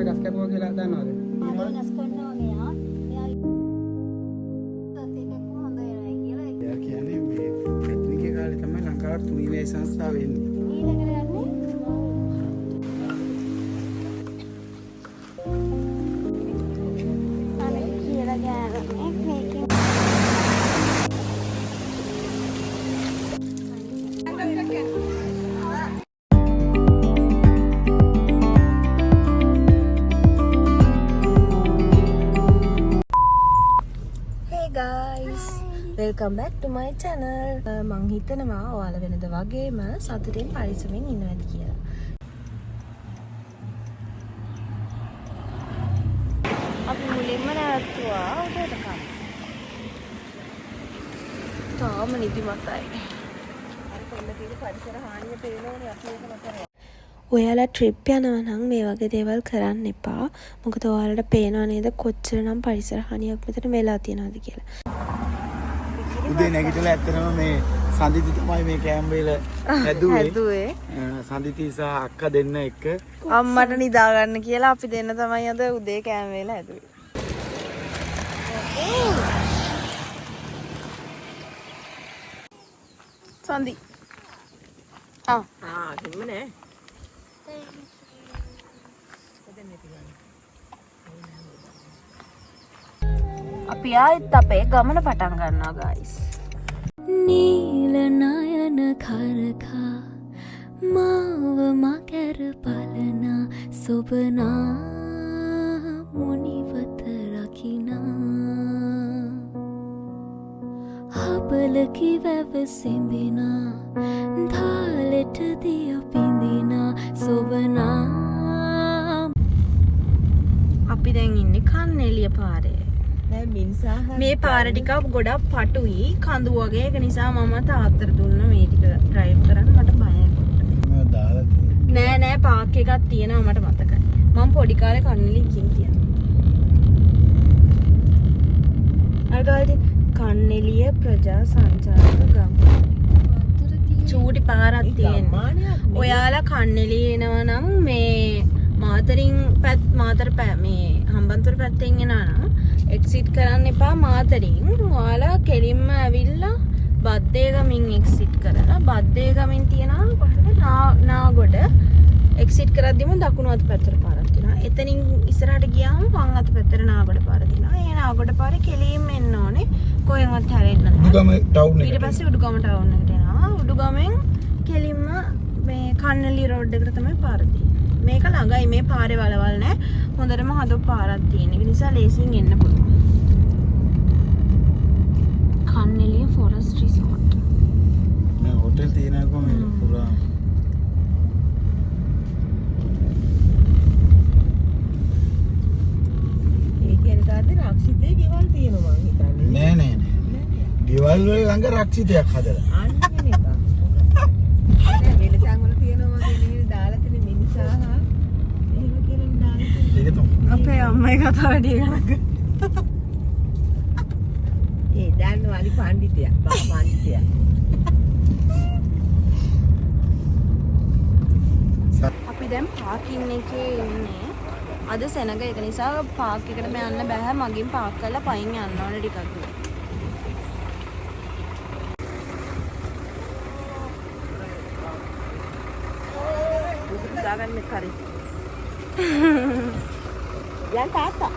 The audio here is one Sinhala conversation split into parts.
ඊළඟ ගස් කැපුවා කියලා දන්නවද? ගස් කරනවා මෙයා. එයා කියන්නේ මේ පැත්නිකේ කාලේ තමයි ලංකාවට තුනීනේ සංස්ථාව වෙන්නේ. Welcome back to my channel. මං හිතනවා ඔයාලා වෙනද වගේම සතුටින් පරිස්සමෙන් ඉන්නවාද කියලා. අපි මුලින්ම නැවතුවා උඩට කන්න. තාම නිදිමතයි. අර කොල්ල තියෙන පරිසර හානිය පේනෝනේ අපි ඒක මතර. ඔයාලා ට්‍රිප් යනවා නම් මේ වගේ දේවල් කරන්න එපා. මොකද ඔයාලට පේනව නේද කොච්චරනම් පරිසර හානියක් මෙතන වෙලා තියෙනවද කියලා. උදේ නැගිටලා ඇත්තටම මේ සඳිති තමයි මේ කැම්බේල හැදුවේ. සඳිති සහ අක්කා දෙන්න එක්ක අම්මට නිදා ගන්න කියලා අපි දෙන්න තමයි අද උදේ කැම්බේල හැදුවේ. සඳි. කිව්ව නෑ. අපි ආයෙත් අපේ ගමන පටන් ගන්නවා guys. නීල නයන කරකා මාව මකර බලන සොබනා මුනිවත රකිනා හබලකි වැව සිඹිනා ධාලෙට දිය පිඳිනා සොබනා. අපි දැන් ඉන්නේ කන්නේලිය පාරේ. මේ පාර ටික ගොඩක් පටුයි කඳු වගේ. ඒක නිසා මම තාත්තට දුන්න මේ ටික ඩ්‍රයිව් කරන්න. මට බයයි පොඩ්ඩක්. නෑ පාක් එකක් තියෙනවා මට මතකයි. මම පොඩි කාලේ කන්නේලි කින් තියෙනවා. අර ගාල්ටි කන්නේලිය ප්‍රජා සංචාරක ගම. චූටි පාරක් තියෙනවා. ඔයාලා කන්නේලි එනවා නම් මේ මාතර මේ හම්බන්තොට පැත්තෙන් එනවා නම් එක්සිට් කරන්න එපා මාතරින්. ඔයාලා කෙලින්ම ඇවිල්ලා බද්දේගමින් එක්සිට් කරලා බද්දේගමින් තියෙනවා කොහෙද නාගොඩ එක්සිට් කරද්දිම දකුණු අත පැත්තට පාරක් තියෙනවා. එතනින් ඉස්සරහට ගියාම වම් අත පැත්තට නාගොඩ පාර තියෙනවා. ඒ නාගොඩ පාරේ කෙලින්ම එන්න ඕනේ. කොහෙන්වත් හැරෙන්න නැහැ. උඩුගම ටවුන් එකට. ඊට පස්සේ උඩුගම ටවුන් එකට එනවා. උඩුගමෙන් කෙලින්ම මේ කන්නලි රෝඩ් එකට තමයි පාර තියෙන්නේ. මේක ළඟයි. මේ පාරේ වලවල් නැහැ. හොඳටම හදපු පාරක් තියෙන. ඒ නිසා ලේසියෙන් එන්න පුළුවන්. කන්නේලිය ෆොරස්ට් රිසෝට්. මේ හොටෙල් තියෙනවා මේ පුරා. ඒ කියන්නේ කාටද රක්ෂිතේ ගෙවල් තියෙනවා මං හිතන්නේ. නෑ. ගෙවල් වල ළඟ රක්ෂිතයක් හදලා. අන්න ඒක. නෑ වෙලසන් වල තියෙනවා වගේ නෙවෙයි දාලා තියෙන මිනිසා හා එහෙම කියලා දාලා තියෙන. ඒක තමයි. අපේ අම්මයි කතා වැඩි ගණක. ඒ දන්නව අලි පඬිතියා පඬිතියා. අපි දැන් පාකින් එකේ ඉන්නේ. අද සෙනග ඒක නිසා පාක් එකට යන්න බෑ. මගින් පාක් කරලා පයින් යන්න ඕනේ ටිකක් දුර. දාගන්න කරේ. යන් තාත්තා.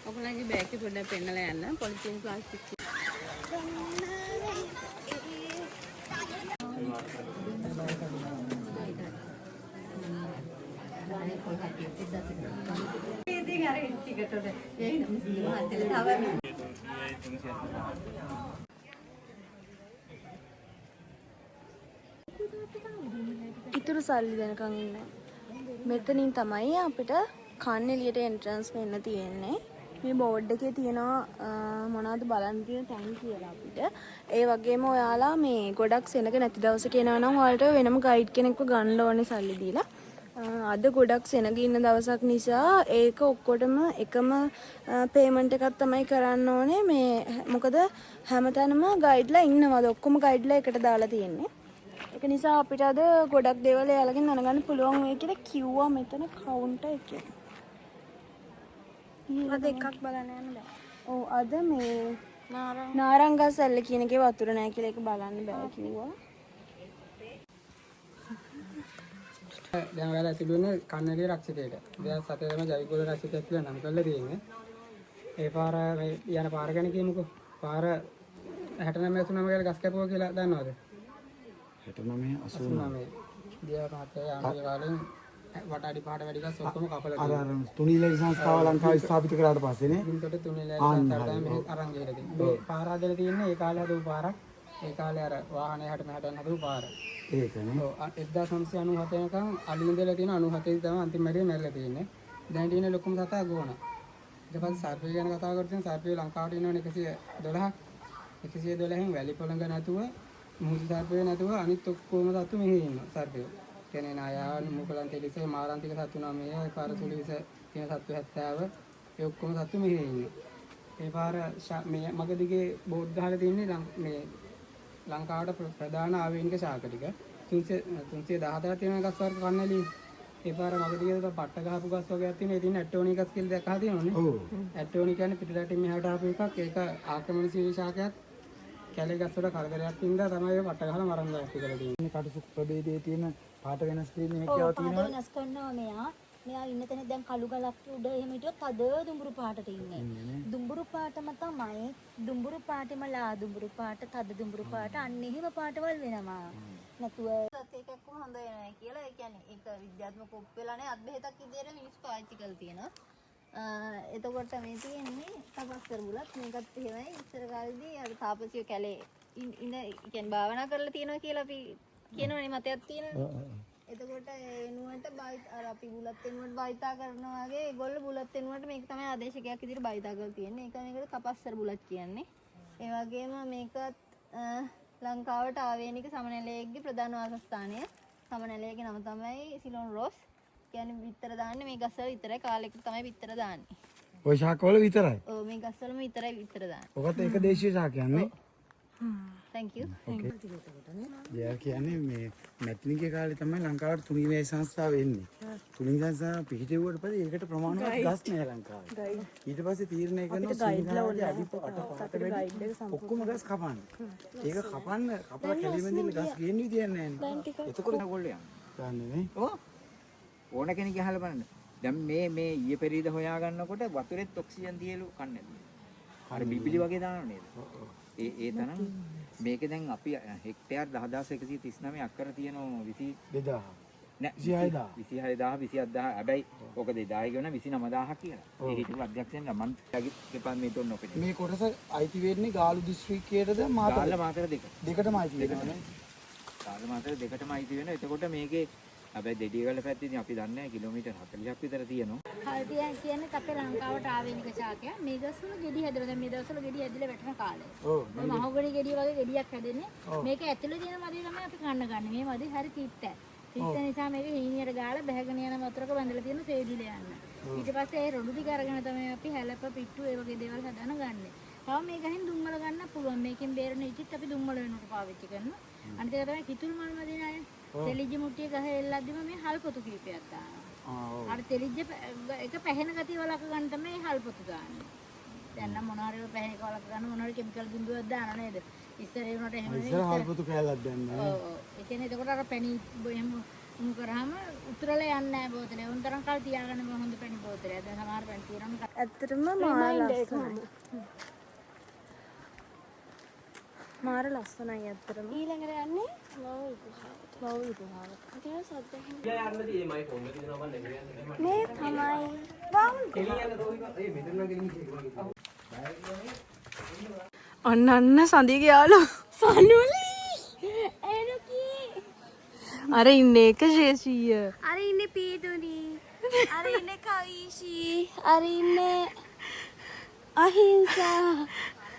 ඔයගොල්ලන්ගේ බෑග් එක පොඩ්ඩක් පෙන්නලා යන්න. පොලිතින් ප්ලාස්ටික් ඉතුරු සල්ලි දෙනකන් ඉන්න. මෙතනින් තමයි අපිට කන්නේලියට එන්ට්‍රන්ස් වෙන්න තියෙන්නේ. මේ බෝඩ් එකේ තියෙනවා මොනවද බලන්න තියෙන ටයිම් කියලා අපිට. ඒ වගේම ඔයාලා මේ ගොඩක් සෙනග නැති දවසක එනවා නම් ඔයාලට වෙනම ගයිඩ් කෙනෙක්ව ගන්න ඕනේ සල්ලි දීලා. අද ගොඩක් සෙනග ඉන්න දවසක් නිසා ඒක ඔක්කොටම එකම පේමන්ට් එකක් තමයි කරන්න ඕනේ. මේ මොකද හැමතැනම ගයිඩ්ලා ඉන්නවා. ඔක්කොම ගයිඩ්ලා එකට දාලා තියෙන්නේ. ඒක නිසා අපිට අද ගොඩක් දේවල් එයාලගෙන් දැනගන්න පුළුවන් වෙයි කියලා කිව්වා මෙතන කවුන්ටර් එකේ. අද එකක් බලන්න යන්න බෑ. ඔව් අද මේ නාරංගසැල්ල කියන එකේ වතුර නැහැ කියලා ඒක බලන්න බෑ කිව්වා. දැන් ඔයාලා තිබුණේ කන්නඩිය රක්ෂිතයට. 2007 තමයි ජෛවික රක්ෂිතයක් කියලා නම් කරලා තියෙන්නේ. ඒ පාර මේ යන පාර ගැන කියමුකෝ. පාර 69 89 කියලා ගස් කැපුවා කියලා දන්නවද? 69 89 දියා කාතේ ආණ්ඩුවේ කාලෙන් වටාඩි පහට වැඩි ගස් ඔක්කොම කපලා අර තුනීලේ සංස්ථාව ලංකාවේ ස්ථාපිත කරාට පස්සේ නේ. ඉන්ටට තුනීලේ සංස්ථාව තමයි මෙහෙ අරන් ගිහලා තියෙන්නේ. මේ පාර හදලා තියෙන්නේ ඒ කාලේ හදපු පාරක්. ඒ කාලේ අර වාහනේ හැට මෙහාට යන හදපු පාර. ඒකනේ. ඔව් 1997 වෙනකන් අලින්දලා තියෙන 97 තමයි අන්තිම මැරේ මැරලා තියෙන්නේ. දැන් තියෙන ලොකුම සතා ගෝන. ඊට පස්සේ සර්පය ගැන කතා කරද්දී සර්පය ලංකාවට ඉන්නවනේ 112ක්. 112න් වැලි පොළඟ නැතුව මුහුදු සර්පය නැතුව අනිත් ඔක්කොම සතු මෙහි ඉන්නවා සර්පය. කියන්නේ නායාවන් මුකලන් තෙලිස මාරාන්තික සතු නම් මේ පාර සුලිස තියෙන සතු 70 ඒ ඔක්කොම සතු මෙහි ඉන්නේ. ඒ පාර මේ මග දිගේ බෝඩ් ගහලා තියෙන්නේ මේ ලංකාවට ප්‍රධාන ආවේනික ශාක ටික 317 තියෙන ගස් වර්ග කන්නලි. ඒ පාර මග දිගේ පට්ට ගහපු ගස් වර්ගයක් තියෙනවා. ඒ තියෙන ඇටෝනි ගස් කියලා දැක්කහලා තියෙනවනේ. ඔව්. ඇටෝනි කියන්නේ පිටරටින් මෙහාට ආපු එකක්. ඒක ආක්‍රමණශීලී ශාකයක්. කැලේ ගස් වල කරදරයක් ඉඳලා තමයි ඔය පට්ට ගහලා මරන්න දැක්ක කියලා තියෙන්නේ. කටුසු ප්‍රභේදයේ තියෙන පාට වෙනස් කිරීමේ හැකියාව තියෙනවා. වෙනස් කරනවා මෙයා ඉන්න තැන දැන් කළු ගලක් උඩ එහෙම හිටියොත් අද දුඹුරු පාටට ඉන්නේ. දුඹුරු පාටම තමයි දුඹුරු පාටෙම ලා දුඹුරු පාට තද දුඹුරු පාට අන්න එහෙම පාටවල් වෙනවා. නැතුව ඒකක් හොඳ වෙනවා කියලා ඒ කියන්නේ ඒක විද්‍යාත්මක ඔප් වෙලා නැහැ අත් බෙහෙතක් විදියට මිනිස්සු පාවිච්චි කරලා තියෙනවා. එතකොට මේ තියෙන්නේ තපස්තර බුලත් මේකත් එහෙමයි ඉස්සර කාලේදී අර තාපසිය කැලේ ඉඳ කියන්නේ භාවනා කරලා තියෙනවා කියලා අපි කියනවනේ මතයක් තියෙනවා. එතකොට එනුවට අර අපි බුලත් එනුවට භාවිතා කරනවා වගේ ඒගොල්ලෝ බුලත් එනුවට මේක තමයි ආදේශකයක් විදිහට භාවිතා කරලා තියෙන්නේ. ඒක මේකට තපස්තර බුලත් කියන්නේ. ඒ වගේම මේකත් ලංකාවට ආවේනික සමනලයේගේ ප්‍රධාන වාසස්ථානය. සමනලයේගේ නම තමයි සිලොන් රෝස්. කියන්නේ විතර දාන්නේ මේ ගස්වල විතරයි කාලෙකට තමයි විතර දාන්නේ. ওই ශාකවල විතරයි. ඔව් මේ ගස්වලම විතරයි විතර දාන්නේ. ඔකත් ඒක දේශීය ශාකයක් නේ. thank you. දෙයක් කියන්නේ මේ මැතිනිගේ කාලේ තමයි ලංකාවට තුනීලේ සංස්ථාව එන්නේ. තුනීලේ සංස්ථාව පිහිටුවට පස්සේ ඒකට ප්‍රමාණවත් ගස් නැහැ ලංකාවේ. ඊට පස්සේ තීරණය කරනවා සීනාවගේ ඔක්කොම ගස් කපන්න. ඒක කපලා කෙලිමෙන් ගස් ගේන්න විදියක් නැහැ නේ. එතකොට ගොල්ලෝ දන්නේ නේ. ඔව් ඕන කෙනෙක් අහලා බලන්න. දැන් මේ ඊයේ පෙරීද හොයා ගන්නකොට වතුරෙත් ඔක්සිජන් තියලු කන්නේ. අර බිබිලි වගේ දානවා නේද? ඒ තරම් මේකේ දැන් අපි හෙක්ටයාර් 10139 අක්කර තියෙනවා 2000 නෑ 26000 27000 හැබැයි ඕක 2000 කියනවා 29000 කියලා. ඒ හිටපු අධ්‍යක්ෂයෙන් මම දෙපාර්තමේන්තුව නොපෙන්නේ. මේ කොටස අයිති වෙන්නේ ගාලු දිස්ත්‍රික්කයේද මාතර? ගාල්ල මාතර දෙක. දෙකටම අයිති වෙනවා. ගාල්ල මාතර දෙකටම අයිති වෙනවා. එතකොට මේකේ හැබැයි දෙඩියගල පැත්තේදී අපි දන්නේ නැහැ කිලෝමීටර් 40ක් විතර තියෙනවා. හල්දියන් කියන්නේ අපේ ලංකාවට ආවේනික ශාකයක්. මේ දවස්වල ගෙඩි හැදෙනවා. දැන් මේ දවස්වල ගෙඩි හැදිලා වැටෙන කාලය. ඔව්. මේ මහගොඩි ගෙඩිය වගේ ගෙඩියක් හැදෙන්නේ. මේක ඇතුලේ තියෙන මදි තමයි අපි කන්න ගන්න. මේ මදි හරි තිත්තයි. තිත්ත නිසා මේක හීනියට ගාලා බැහැගෙන යන වතුරක බඳලා තියෙන සේදිලා යන්න. ඊට පස්සේ ඒ රොඩු ටික අරගෙන තමයි අපි හැලප පිට්ටු ඒ වගේ දේවල් හදන ගන්නෙ. තව මේ ගහින් දුම්මල ගන්න පුළුවන්. මේකෙන් බේරෙන ඉතිත් අපි දුම්මල වෙනකොට පාවිච්චි කරනවා. අනිත් එක තමයි කිතුල් මල් මදින අය. තෙලිජ්ජ මුට්ටිය ගහ එල්ලද්දිම මේ හල්පොතු කීපයක් දානවා. අර තෙලිජ්ජ එක පැහෙන ගතිය වලක ගන්න තමයි හල්පොතු දාන්නේ. දැන් නම් මොනවා හරි පැහෙන වලක ගන්න මොනවා හරි කෙමිකල් බිඳුවක් දානවා නේද? ඉස්සර ඒ උනට එහෙම නෙවෙයි. ඉස්සර හල්පොතු කෑල්ලක් දැන්නේ. ඔව් ඔව්. ඒ කියන්නේ එතකොට අර පැණි එහෙම උණු කරාම උතුරලා යන්නේ නැහැ බෝතලේ. උන් තරම් කල් තියාගන්න හොඳ පැණි බෝතලයක්. දැන් සමහර පැණි තියෙනවා. ඇත්තටම මාර ලස්සනයි ඇත්තටම. ඊළඟට යන්නේ වව් විදුහාවට. අතේ සද්ද මේ තමයි අන්න සඳිගේ යාළුවා සනුලි අර ඉන්නේ එක ශේෂීය අර ඉන්නේ පීදුනි අර ඉන්නේ කවිෂි අර ඉන්නේ අහිංසා.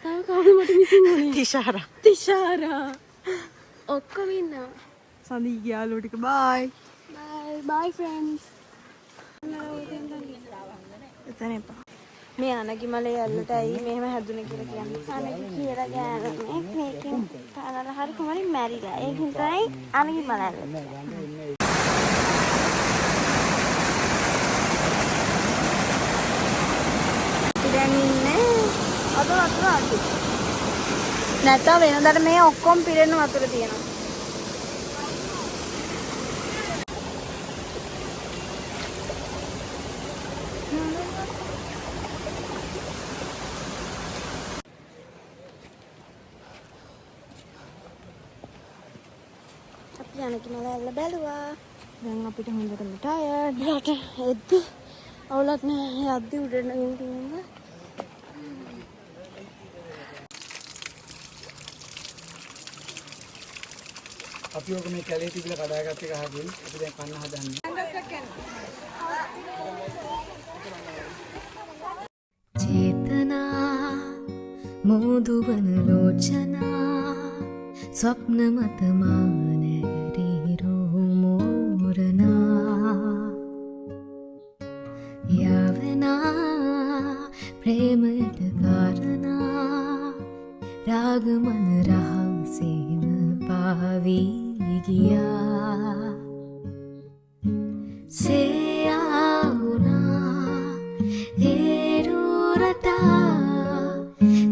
තව කවුද මට මිසින් වුණේ? තිෂාරා. ඔක්කොම ඉන්නවා. සඳී යාළුවෝ ටික බයි. bye friends. එතන එපා. මේ අනගිමලේ ඇල්ලට ඇයි මෙහෙම හැදුනේ කියලා කියන්නේ. අනගි කියලා ගෑනු මේකෙන් පානල හරි කොහමද මැරිලා. ඒකින් තමයි අනගිමල ඇල්ල. දැන් ඉන්නේ අද වතුර අඩු. නැත්නම් වෙනදාට මේ ඔක්කොම පිරෙන වතුර තියෙනවා. අපි අනගිමල ඇල්ල බැලුවා. දැන් අපිට හොඳටම ටයර්ඩ්. රට එද්දි අවුලක් නෑ. යද්දි උඩට නගින්න තියෙනවා. අපි ඔක මේ කැලේ තිබිලා කඩාගත්ත එක හරියි. අපි දැන් කන්න හදන්නේ. චේතනා මෝදුවන ලෝචනා ස්වප්න මත මානැරීරෝ මෝරනා යවනා ප්‍රේමයට කාරණා රාගමන රහසේම පාවී ගියා සේයාවුනා හේරුරටා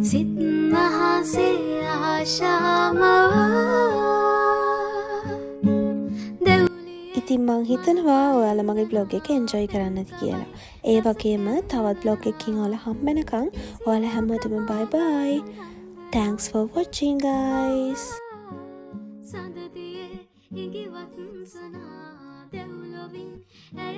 සිත් මහසේ ඉතින් මං හිතනවා ඔයාලා මගේ බ්ලොග් එක එන්ජොයි කරන්න ඇති කියලා. ඒ වගේම තවත් බ්ලොග් එකකින් ඔයාලා හම්බෙනකම් ඔයාලා හැමෝටම bye bye. Thanks for watching guys. සඳදියේ ඉඟිවත් සනා දෙව්ලොවින් ඇය